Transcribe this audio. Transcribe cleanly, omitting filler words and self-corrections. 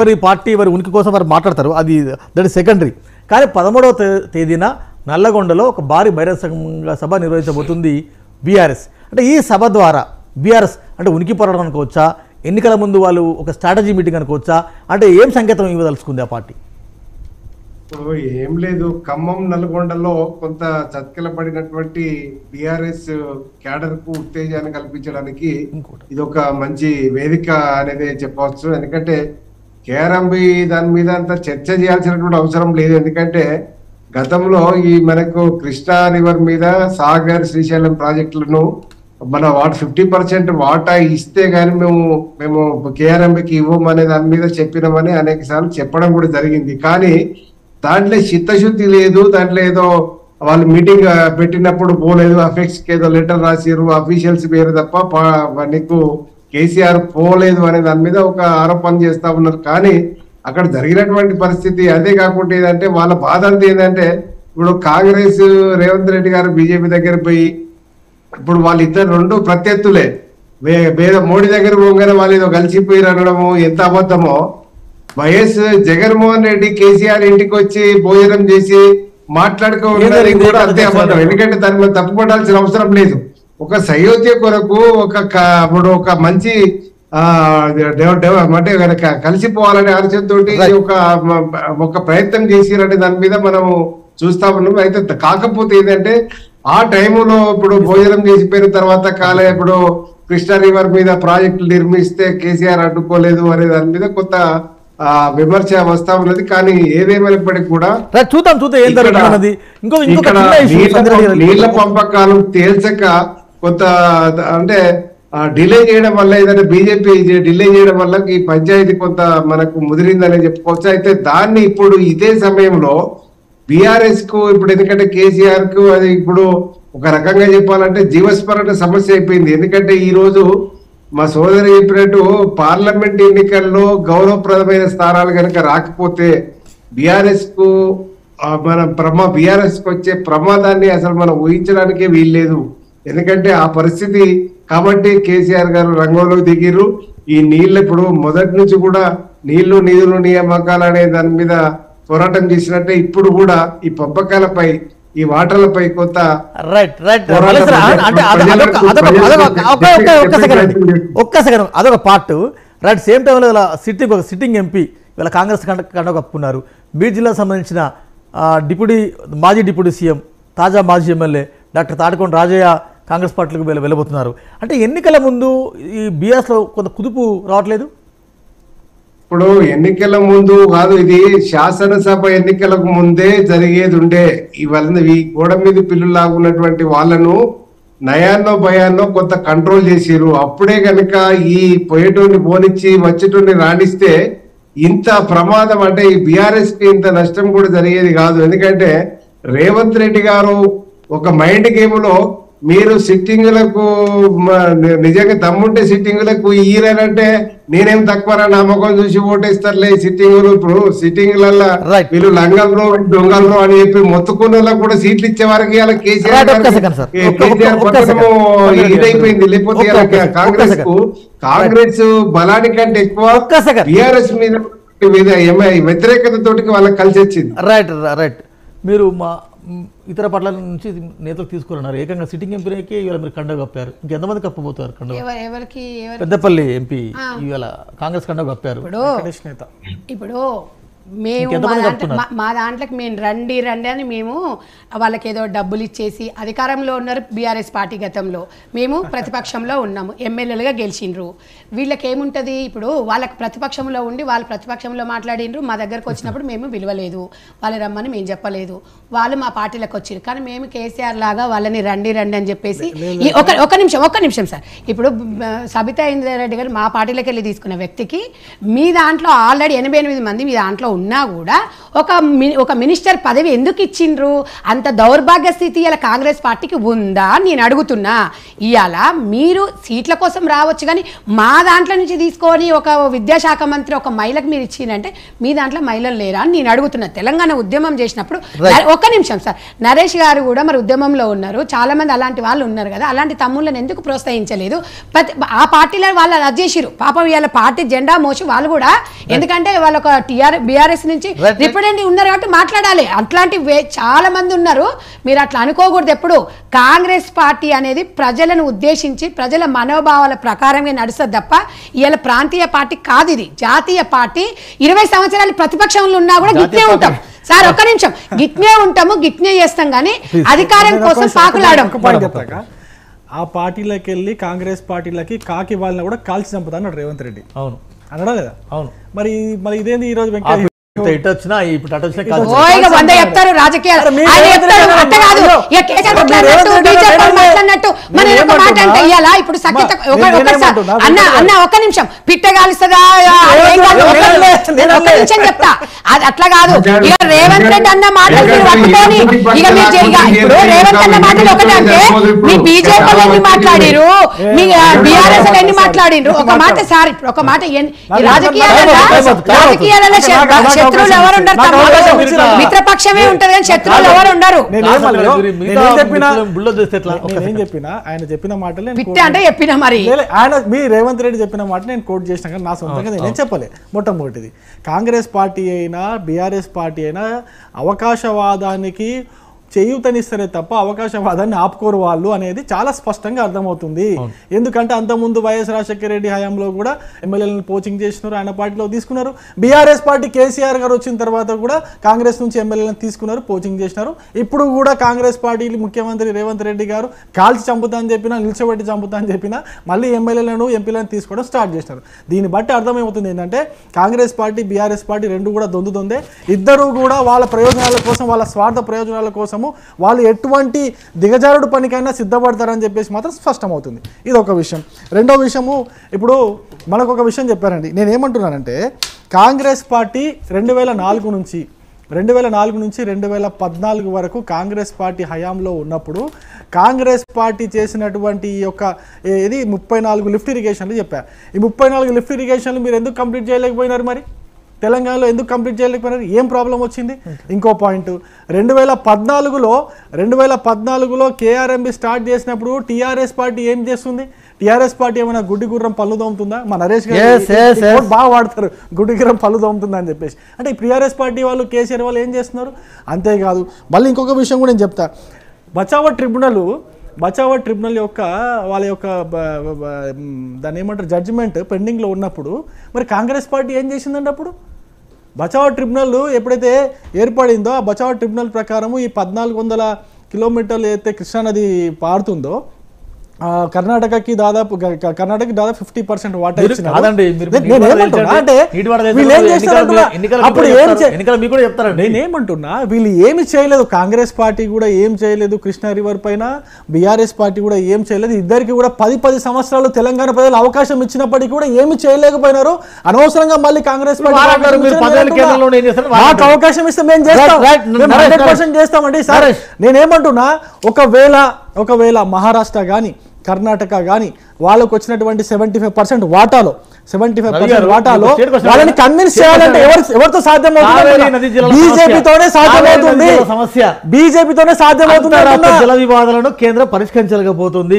వారి పార్టీ వారి ఉనికి కోసం వారు మాట్లాడతారు, అది దట్ సెకండరీ. కానీ 13వ తేదీన నల్లగొండలో ఒక భారీ బహిరంగ సభ నిర్వహించబోతుంది బీఆర్ఎస్. అంటే ఈ సభ ద్వారా బీఆర్ఎస్ అంటే ఉనికి పోరాటం అనుకోవచ్చా, ఎన్నికల ముందు వాళ్ళు ఒక స్ట్రాటజీ మీటింగ్ అనుకోవచ్చా, అంటే ఏం సంకేతం ఇవ్వదలుచుకుంది ఆ పార్టీ? ఏం లేదు, ఖమ్మం నల్గొండలో కొంత చతికిలపడినటువంటి బీఆర్ఎస్ క్యాడర్ కు ఉత్తేజాన్ని కల్పించడానికి ఇది ఒక మంచి వేదిక అనేది చెప్పవచ్చు. ఎందుకంటే కేఆర్ఎంబి దాని మీద అంత చర్చ చేయాల్సినటువంటి అవసరం లేదు. ఎందుకంటే గతంలో ఈ మనకు కృష్ణా రివర్ మీద సాగర్ శ్రీశైలం ప్రాజెక్టులను మన 50% వాటా ఇస్తే గానీ మేము కేఆర్ఎంబికి ఇవ్వము అనే దాని మీద చెప్పినామని అనేక సార్లు చెప్పడం కూడా జరిగింది. కానీ దాంట్లో చిత్తశుద్ధి లేదు, దాంట్లో ఏదో వాళ్ళు మీటింగ్ పెట్టినప్పుడు పోలేదు, అఫెక్స్ కి ఏదో లెటర్ రాసిరు, అఫీషియల్స్ పేరు తప్ప నీకు కేసీఆర్ పోలేదు అనే దాని మీద ఒక ఆరోపణ చేస్తా ఉన్నారు. కానీ అక్కడ జరిగినటువంటి పరిస్థితి అదే కాకుండా ఏంటంటే వాళ్ళ బాధ అంతా ఏంటంటే ఇప్పుడు కాంగ్రెస్ రేవంత్ రెడ్డి గారు బీజేపీ దగ్గర పోయి ఇప్పుడు వాళ్ళిద్దరు రెండు ప్రత్యర్థులే, మోడీ దగ్గర పోగానే వాళ్ళు ఏదో కలిసిపోయి అనడము ఎంత అబద్ధమో. వైఎస్ జగన్మోహన్ రెడ్డి కేసీఆర్ ఇంటికి వచ్చి భోజనం చేసి మాట్లాడుకోవడం కూడా అంతే అబద్ధం. ఎందుకంటే దాని మీద తప్పుపడాల్సిన అవసరం లేదు. ఒక సయోధ్య కొరకు ఇప్పుడు ఒక మంచి అంటే కలిసిపోవాలనే ఆలోచనతో ఒక ప్రయత్నం చేసిరంటే దాని మీద మనం చూస్తా ఉన్నాం. అయితే కాకపోతే ఏంటంటే ఆ టైంలో ఇప్పుడు భోజనం చేసిపోయిన తర్వాత ఇప్పుడు కృష్ణా రివర్ మీద ప్రాజెక్టులు నిర్మిస్తే కేసీఆర్ అడ్డుకోలేదు అనే దాని మీద కొంత విమర్శ వస్తా ఉన్నది. కానీ ఏదేమైనప్పటికీ కూడా నీళ్ల పంపకాలు తేల్చక కొంత అంటే డిలే చేయడం వల్ల ఏదైనా బీజేపీ డిలే చేయడం వల్ల ఈ పంచాయతీ కొంత మనకు ముదిరిందని చెప్పుకోవచ్చు. అయితే దాన్ని ఇప్పుడు ఇదే సమయంలో బీఆర్ఎస్ కు ఇప్పుడు ఎందుకంటే కేసీఆర్ కు అది ఇప్పుడు ఒక రకంగా చెప్పాలంటే జీవస్మరణ సమస్య అయిపోయింది. ఎందుకంటే ఈ రోజు మా సోదరి చెప్పినట్టు పార్లమెంట్ ఎన్నికల్లో గౌరవప్రదమైన స్థానాలు కనుక రాకపోతే బీఆర్ఎస్ కు బీఆర్ఎస్ కు వచ్చే ప్రమాదాన్ని అసలు మనం ఊహించడానికే వీల్లేదు. ఎందుకంటే ఆ పరిస్థితి కాబట్టి కేసీఆర్ గారు రంగంలోకి దిగిరు. ఈ నీళ్ళు ఇప్పుడు మొదటి నుంచి కూడా నీళ్లు నిధులు నియామకాలు అనే దాని మీద పోరాటం చేసినట్టే ఇప్పుడు కూడా ఈ పంపకాలపై ఈ వాటర్లపై కొంత ఒక్క సెకండ్ అదొక పార్ట్ రైట్. సేమ్ టైంలో ఇలా సిట్టింగ్ ఎంపీ ఇలా కాంగ్రెస్ కండ కప్పుకున్నారు. బీడ్ జిల్లాకు సంబంధించిన మాజీ డిప్యూటీ సీఎం తాజా మాజీ ఎమ్మెల్యే డాక్టర్ తాడికొండ రాజయ్య కాంగ్రెస్ పార్టీలకు వెళ్ళబోతున్నారు. అంటే ఎన్నికల ముందు ఈ బీఆర్ఎస్లో కొంత కుదుపు రావట్లేదు. ఇప్పుడు ఎన్నికల ముందు కాదు, ఇది శాసనసభ ఎన్నికలకు ముందే జరిగేది ఉండే. ఇవన్నీ ఈ గోడ మీద పిల్లులు లాగున్నటువంటి వాళ్ళను నయాన్నో భయాన్నో కొంత కంట్రోల్ చేసిరు. అప్పుడే కనుక ఈ పోయేటోని పోనిచ్చి వచ్చేటోని రాణిస్తే ఇంత ప్రమాదం అంటే ఈ బీఆర్ఎస్ కి ఇంత నష్టం కూడా జరిగేది కాదు. ఎందుకంటే రేవంత్ రెడ్డి గారు ఒక మైండ్ గేమ్ లో మీరు సిట్టింగులకు నిజంగా దమ్ముంటే సిట్టింగులకు ఈయనంటే నేనేం తక్కువ నమ్మకం చూసి ఓటేస్తారులే సిట్టింగులు. ఇప్పుడు సిట్టింగులలో వీళ్ళు లంగంలో దొంగలు అని చెప్పి మొత్తుకున్న వాళ్ళకు కూడా సీట్లు ఇచ్చే వారికి ఇలా కేసీఆర్ పట్టణము ఇదైపోయింది. లేకపోతే కాంగ్రెస్ బలానికంటే ఎక్కువ బీఆర్ఎస్ మీద వ్యతిరేకత తోటి వాళ్ళకి కలిసి వచ్చింది. Right right. మీరు మా ఇతర పట్ల నుంచి నేతలు తీసుకున్నారు. ఏకంగా సిట్టింగ్ ఎంపీకి ఇవాళ మీరు కండ కప్పారు. ఇంకెంతమంది కప్పబోతారు కండ? పెద్దపల్లి ఎంపీ ఇవాళ కాంగ్రెస్ కండ కప్పారు. ఇప్పుడు మేము మా దాంట్లోకి మేము రండి అని మేము వాళ్ళకి ఏదో డబ్బులు ఇచ్చేసి అధికారంలో ఉన్నారు బీఆర్ఎస్ పార్టీ. గతంలో మేము ప్రతిపక్షంలో ఉన్నాము, ఎమ్మెల్యేలుగా గెలిచిండ్రు. వీళ్ళకి ఏముంటుంది, ఇప్పుడు వాళ్ళకి ప్రతిపక్షంలో ఉండి వాళ్ళు ప్రతిపక్షంలో మాట్లాడిండ్రు. మా దగ్గరకు వచ్చినప్పుడు మేము విలువలేదు, వాళ్ళు రమ్మని మేము చెప్పలేదు, వాళ్ళు మా పార్టీలకు వచ్చారు. కానీ మేము కేసీఆర్ లాగా వాళ్ళని రండి అని చెప్పేసి ఒక్క నిమిషం సార్. ఇప్పుడు సబితా ఇంద్రారెడ్డి గారు మా పార్టీలోకి వెళ్ళి తీసుకున్న వ్యక్తికి మీ దాంట్లో ఆల్రెడీ 88 మంది మీ దాంట్లో ఉన్నా కూడా ఒక మినిస్టర్ పదవి ఎందుకు ఇచ్చిండ్రు? అంత దౌర్భాగ్య స్థితి ఇలా కాంగ్రెస్ పార్టీకి ఉందా అని నేను అడుగుతున్నా. ఇవాళ మీరు సీట్ల కోసం రావచ్చు, కానీ మా దాంట్లో నుంచి తీసుకొని ఒక విద్యాశాఖ మంత్రి ఒక మహిళకు మీరు ఇచ్చిందంటే మీ దాంట్లో మహిళలు లేరా అని నేను అడుగుతున్నా. తెలంగాణ ఉద్యమం చేసినప్పుడు ఒక్క నిమిషం సార్, నరేష్ గారు కూడా మరి ఉద్యమంలో ఉన్నారు, చాలా మంది అలాంటి వాళ్ళు ఉన్నారు కదా, అలాంటి తమ్ముళ్ళని ఎందుకు ప్రోత్సహించలేదు? ఆ పార్టీలో వాళ్ళు అది చేసిరు పాపం, వీళ్ళ పార్టీ జెండా మోసి వాళ్ళు కూడా, ఎందుకంటే వాళ్ళు ఒక బీఆర్ఎస్ నుంచి రిప్రజెంటేటివ్ ఉన్నారు కాబట్టి మాట్లాడాలి. అట్లాంటి చాలా మంది ఉన్నారు, మీరు అట్లా అనుకోకూడదు ఎప్పుడు. కాంగ్రెస్ పార్టీ అనేది ప్రజలను ఉద్దేశించి ప్రజల మనోభావాల ప్రకారంగా నడుస్తుంది తప్ప ఇవాళ ప్రాంతీయ పార్టీ కాదు, ఇది జాతీయ పార్టీ. 20 సంవత్సరాలు ప్రతిపక్షంలో ఉన్నా కూడా గిట్నే ఉంటాం సార్, ఒక్క నిమిషం, గిట్నే ఉంటాము, గిట్నే చేస్తాం, కానీ అధికారం కోసం పాకులాడం. ఆ పార్టీలోకి వెళ్ళి కాంగ్రెస్ పార్టీలకి కాకి వాళ్ళని కూడా కాల్చి చంపుతా అన్నాడు రేవంత్ రెడ్డి. అవును అనడా లేదా? అవును. మరి ఇదేంది ఈ రోజు వెంకయ్య ఇటు వచ్చినా ఇప్పుడు అటు వచ్చినా చెప్తారు రాజకీయాలు ఇప్పుడు అన్న ఒక్క నిమిషం, పిట్ట కాలుస్తుందా చెప్తా, అది అట్లా కాదు. ఇక రేవంత్ రెడ్డి అన్న మాటలు మీరు పట్టుకొని ఇక మీరు ఇప్పుడు రేవంత్ అన్న మాటలు ఒకటే అంటే మీ బీజేపీ ఎన్ని మాట్లాడిరు, మీ బీఆర్ఎస్ ఎన్ని మాట్లాడిరు. ఒక మాట సార్, ఇప్పుడు ఒక మాట, రాజకీయాలలో శత్రువులు ఎవరు ఉండరు, మిత్రపక్షమే ఉంటది కానీ శత్రువులు ఎవరు ఉండరు. నేనేం చెప్పినా ఆయన చెప్పిన మాటలే అంటే చెప్పినా, మరి ఆయన మీ రేవంత్ రెడ్డి చెప్పిన మాట నేను కోట్ చేసిన కానీ నా సొంతంగా నేనేం చెప్పలే. మొట్టమొదటిది కాంగ్రెస్ పార్టీ అయినా బీఆర్ఎస్ పార్టీ అయినా అవకాశవాదానికి చేయూతనిస్తేనే తప్ప అవకాశవాదాన్ని ఆపుకోరు వాళ్ళు అనేది చాలా స్పష్టంగా అర్థమవుతుంది. ఎందుకంటే అంతకుముందు వైఎస్ రాజశేఖర రెడ్డి హయాంలో కూడా ఎమ్మెల్యేలను పోచింగ్ చేసినారు, ఆయన పార్టీలో తీసుకున్నారు. బీఆర్ఎస్ పార్టీ కేసీఆర్ గారు వచ్చిన తర్వాత కూడా కాంగ్రెస్ నుంచి ఎమ్మెల్యేలను తీసుకున్నారు, పోచింగ్ చేసినారు. ఇప్పుడు కూడా కాంగ్రెస్ పార్టీ ముఖ్యమంత్రి రేవంత్ రెడ్డి గారు కాల్చి చంపుతా అని చెప్పినా, నిలిచబెట్టి చంపుతా అని చెప్పినా మళ్ళీ ఎమ్మెల్యేలను ఎంపీలను తీసుకోవడం స్టార్ట్ చేసినారు. దీన్ని బట్టి అర్థమవుతుంది ఏంటంటే కాంగ్రెస్ పార్టీ బీఆర్ఎస్ పార్టీ రెండు కూడా దొందుతుందే. ఇద్దరు కూడా వాళ్ళ ప్రయోజనాల కోసం, వాళ్ళ స్వార్థ ప్రయోజనాల కోసం వాళ్ళు ఎటువంటి దిగజారుడు పనికైనా సిద్ధపడతారని చెప్పేసి మాత్రం స్పష్టమవుతుంది. ఇది ఒక విషయం. రెండో విషయము, ఇప్పుడు మనకు ఒక విషయం చెప్పారండి. నేనేమంటున్నానంటే కాంగ్రెస్ పార్టీ 2004 నుంచి 2014 వరకు కాంగ్రెస్ పార్టీ హయాంలో ఉన్నప్పుడు కాంగ్రెస్ పార్టీ చేసినటువంటి ఈ యొక్క 34 లిఫ్ట్ ఇరిగేషన్లు చెప్పారు. ఈ 34 లిఫ్ట్ ఇరిగేషన్లు మీరు ఎందుకు కంప్లీట్ చేయలేకపోయినారు? మరి తెలంగాణలో ఎందుకు కంప్లీట్ చేయలేకపోయినారు? ఏం ప్రాబ్లం వచ్చింది? ఇంకో పాయింట్, 2014లో కేఆర్ఎంబి స్టార్ట్ చేసినప్పుడు టీఆర్ఎస్ పార్టీ ఏం చేస్తుంది? టీఆర్ఎస్ పార్టీ ఏమైనా గుడ్డి గుర్రం పళ్ళు దోముతుందా? మా నరేష్ గారు బాగా వాడతారు గుడ్డి గుర్రం పళ్ళు దోముతుందా అని చెప్పేసి. అంటే టీఆర్ఎస్ పార్టీ వాళ్ళు, కేసీఆర్ వాళ్ళు ఏం చేస్తున్నారు? అంతేకాదు, మళ్ళీ ఇంకొక విషయం కూడా నేను చెప్తా. బచావో ట్రిబ్యునల్ యొక్క వాళ్ళ యొక్క దాన్ని ఏమంటారు జడ్జిమెంట్ పెండింగ్లో ఉన్నప్పుడు మరి కాంగ్రెస్ పార్టీ ఏం చేసిందండి? అప్పుడు బచావో ట్రిబ్యునల్ ఎప్పుడైతే ఏర్పడిందో ఆ బచావో ట్రిబ్యునల్ ప్రకారము ఈ 1400 కిలోమీటర్లు అయితే కృష్ణానది పారుతుందో కర్ణాటకకి దాదాపు 50% వాటా ఇచ్చినారు. నేనేమంటున్నా వీళ్ళు ఏమి చేయలేదు, కాంగ్రెస్ పార్టీ కూడా ఏం చేయలేదు, కృష్ణా రివర్ పైన బీఆర్ఎస్ పార్టీ కూడా ఏం చేయలేదు. ఇద్దరికి కూడా 10 సంవత్సరాలు తెలంగాణ ప్రజలు అవకాశం ఇచ్చినప్పటికీ కూడా ఏమి చేయలేకపోయినారు. అనవసరంగా మళ్ళీ కాంగ్రెస్ పార్టీ అవకాశం ఇస్తే మేము చేస్తాం, 100% చేస్తామండి. సరే, నేనేమంటున్నా ఒకవేళ మహారాష్ట్ర కానీ కర్ణాటక కానీ వాళ్ళకు వచ్చినటువంటి 75% వాటాలో వాళ్ళని కన్విన్స్ చేయాలంటే ఎవరితో సాధ్యమవుతుంది? బీజేపీతోనే సాధ్యమవుతుంది. జల వివాదాలను కేంద్రం పరిష్కరించలేకపోతుంది.